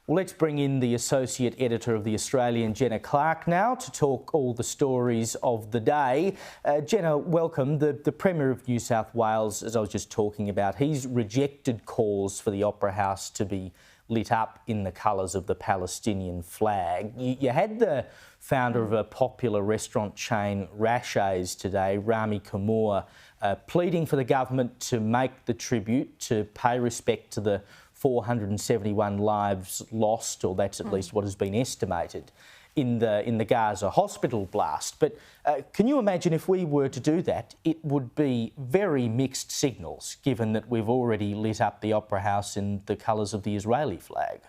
Well, let's bring in the Associate Editor of The Australian, Jenna Clarke, now to talk all the stories of the day. Jenna, welcome. The Premier of New South Wales, as I was just talking about, he's rejected calls for the Opera House to be lit up in the colours of the Palestinian flag. You had the founder of a popular restaurant chain, Rashay's, today, Rami Kamoor, pleading for the government to make the tribute, to pay respect to the 471 lives lost, or that's at least what has been estimated, in the Gaza hospital blast. But can you imagine if we were to do that, it would be very mixed signals, given that we've already lit up the Opera House in the colours of the Israeli flag?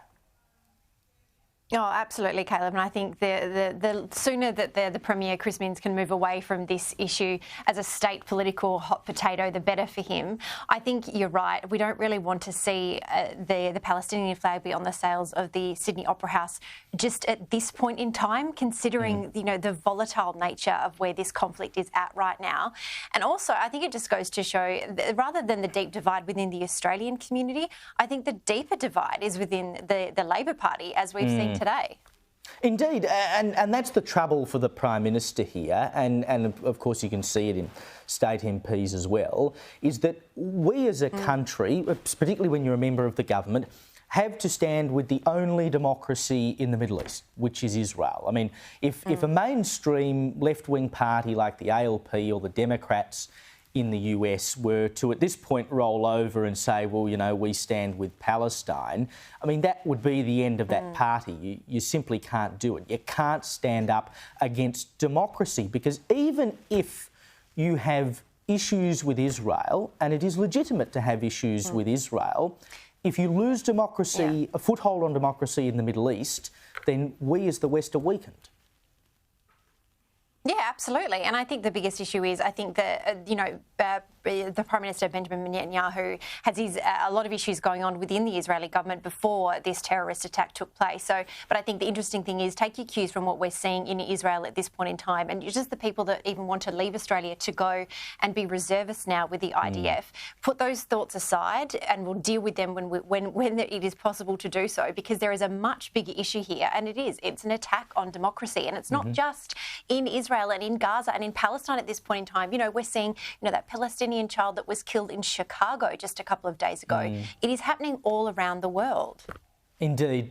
Oh, absolutely, Caleb. And I think the sooner that the Premier, Chris Minns, can move away from this issue as a state political hot potato, the better for him. I think you're right. We don't really want to see the Palestinian flag be on the sails of the Sydney Opera House just at this point in time, considering the volatile nature of where this conflict is at right now. And also, I think it just goes to show that rather than the deep divide within the Australian community, I think the deeper divide is within the Labor Party, as we've seen today. Indeed, and that's the trouble for the Prime Minister here, and of course you can see it in state MPs as well, is that we as a country, particularly when you're a member of the government, have to stand with the only democracy in the Middle East, which is Israel. I mean, if a mainstream left-wing party like the ALP or the Democrats in the US were to at this point roll over and say, well, we stand with Palestine, I mean, that would be the end of that party. You simply can't do it. You can't stand up against democracy, because even if you have issues with Israel, and it is legitimate to have issues with Israel, if you lose democracy, a foothold on democracy in the Middle East, then we as the West are weakened. Yeah, absolutely. And I think the biggest issue is, I think that, the Prime Minister, Benjamin Netanyahu, has a lot of issues going on within the Israeli government before this terrorist attack took place. But I think the interesting thing is take your cues from what we're seeing in Israel at this point in time, and just the people that even want to leave Australia to go and be reservists now with the IDF. Put those thoughts aside, and we'll deal with them when it is possible to do so, because there is a much bigger issue here, and it's an attack on democracy, and it's not just in Israel and in Gaza and in Palestine at this point in time. We're seeing, that Palestinian child that was killed in Chicago just a couple of days ago. It is happening all around the world. Indeed.